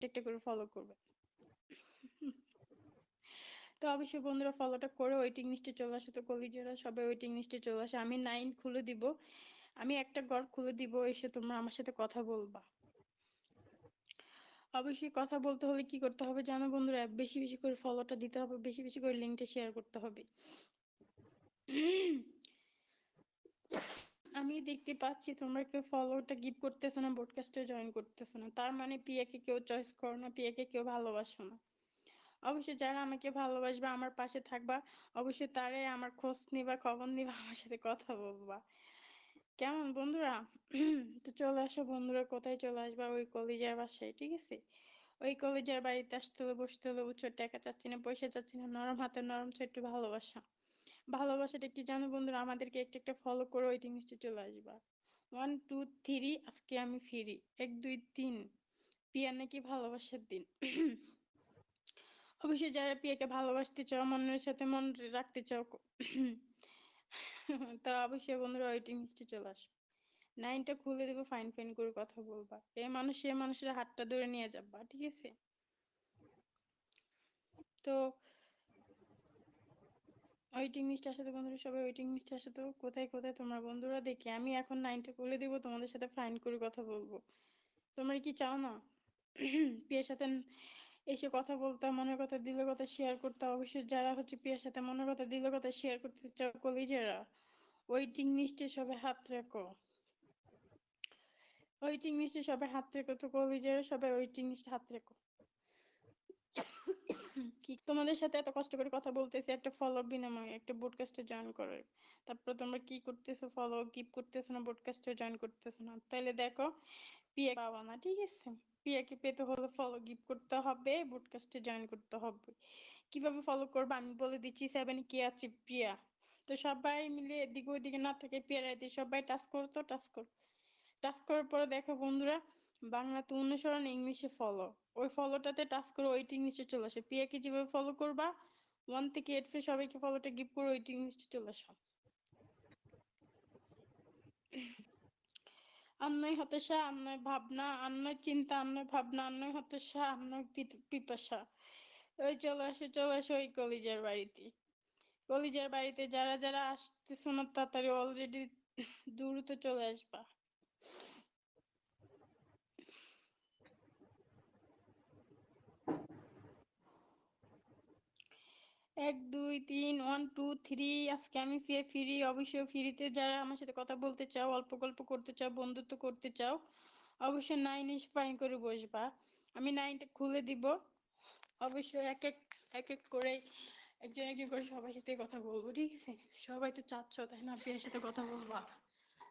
একটা করে ফলো করবে। তো অবশ্যই বন্ধুরা ফলোটা করে ওয়েটিং লিস্টে চলে আসো। তো কলিজারা সবাই ওয়েটিং লিস্টে চলে আসো। আমি 9 খুলে দিব, আমি একটা ঘর খুলে দিব, এসে তোমরা আমার সাথে কথা বলবা। অবশ্যই কথা বলতে হলে কি করতে হবে জানো বন্ধুরা, বেশি বেশি করে ফলোটা দিতে হবে, বেশি বেশি করে লিঙ্কটা শেয়ার করতে হবে। আমি দেখতে পাচ্ছি তোমরা কেউ ফলোটা গিভ করতেছো না, ব্রডকাস্টে জয়েন করতেছো না, তার মানে পিয়াকে কেউ চয়েস করো না, পিয়াকে কেউ ভালোবাসো না। অবশ্যই যারা আমাকে ভালোবাসবা, আমার পাশে থাকবা, অবশ্যই তারে আমার খোঁজ নিবা, খবর নিবা, আমার সাথে কথা বলবা। কেমন বন্ধুরা? তো চলে আসো বন্ধুরা, কোথায় চলে আসবা? ওই কলেজের বাসায়, ঠিক আছে? ওই কলেজের বাড়িতে আসতে হলে, বসতে হলে, বুঝছো, টাকা চাচ্ছি না, পয়সা চাচ্ছি না, নরম হাতে নরম ছোট্ট ভালোবাসা। ভালোবাসাটা কি জানো বন্ধুরা? আমাদেরকে একটা একটা ফলো করে ওয়েটিং লিস্টে চলে আসবা। 1 2 3 আজকে আমি ফ্রি। 1 2 3 পিয়া নাকি ভালোবাসার দিন। অবশ্যই যারা পিয়াকে ভালোবাসতে চাও, মনের সাথে মন রাখতে চাও, তা অবশ্যই বন্ধুরা ওয়েটিং লিস্টে চলে আসো। 9টা খুলে দেবো, ফাইন ফাইন করে কথা বলবা, এ মানুষ সে মানুষের হাতটা ধরে নিয়ে যাবা, ঠিক আছে? তো ওয়েটিং লিস্টে আসো তো বন্ধুরা, সবাই ওয়েটিং লিস্টে আসো তো। কোথায় কোথায় তোমরা বন্ধুরা? দেখি আমি এখন 9টা খুলে দিব, তোমাদের সাথে ফাইন করে কথা বলবো। তোমরা কি চাও না পিয়ার সাথে এসে কথা বলতে, মনের কথা দিলের কথা শেয়ার করতে? অবশ্যই যারা পিয়ার সাথে মনের কথা দিলের কথা শেয়ার করতে চাও কলিজারা, ওয়েটিং লিস্টে সবাই হাত রাখো। ওয়েটিং লিস্টে সবাই হাত রেখো তো কলিজারা, সবাই ওয়েটিং লিস্টে হাত রেখো। কি তোমাদের সাথে এত কষ্ট করে কথা বলতেছি একটা ফলো বিনিময়ে, একটা ব্রডকাস্টে জয়েন করে, তারপর তোমরা কি করতেছো? ফলো গিভ করতেছো না, ব্রডকাস্টে জয়েন করতেছো না, তাহলে দেখো পিয়া পাবা না, ঠিক আছে? পিয়াকে পেতে হলে ফলো গিভ করতে হবে, ব্রডকাস্টে জয়েন করতে হবে। কিভাবে ফলো করবে আমি বলে দিচ্ছি। 7 কে আছে প্রিয়া। তো সবাই মিলে এদিকে ওইদিকে না থেকে পিয়ার আইতে সবাই টাচ করো, তো টাচ করো। টাচ করার পরে দেখো বন্ধুরা, বাংলাতে অনুসরণ, ইংলিশে ফলো, ওই ফলোটাতে টাচ করে ওয়েটিং লিস্টে চলে আসো। পিয়াকে যেভাবে ফলো করবা, 1 থেকে 8 সবাইকে ফলোটা গিভ করে ওয়েটিং লিস্টে চলে আসো। আন্নয় হতাশা, আন্নয় ভাবনা, আন্নয় চিন্তা, আন্নয় ভাবনা, আন্নয় হতাশা, আন্নয় পিপাসা। ওই চলে আসো, চলে আসো ওই কলিজার বাড়িতে। কলিজার বাড়িতে যারা যারা আসতেছো না তাড়াতাড়ি, অলরেডি দ্রুত চলে আসবা। 1 2 3 1 2 3 আজকে আমি ফ্রি। অবশ্যই ফ্রিতে যারা আমার সাথে কথা বলতে চাও, অল্প গল্প করতে চাও, বন্ধুত্ব করতে চাও, অবশ্যই 9 এসে ফাইন করে বসবা। আমি 9টা খুলে দিব। অবশ্যই এক এক করে, একজন একজন করে সবার সাথে কথা বলবো, ঠিক আছে? সবাই তো চাচ্ছ তাই না পিয়ার সাথে কথা বলবা?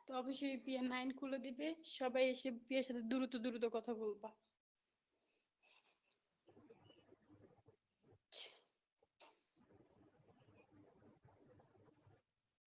তো অবশ্যই পিয়া 9 খুলে দিবে, সবাই এসে পিয়ার সাথে দ্রুত দ্রুত কথা বলবা।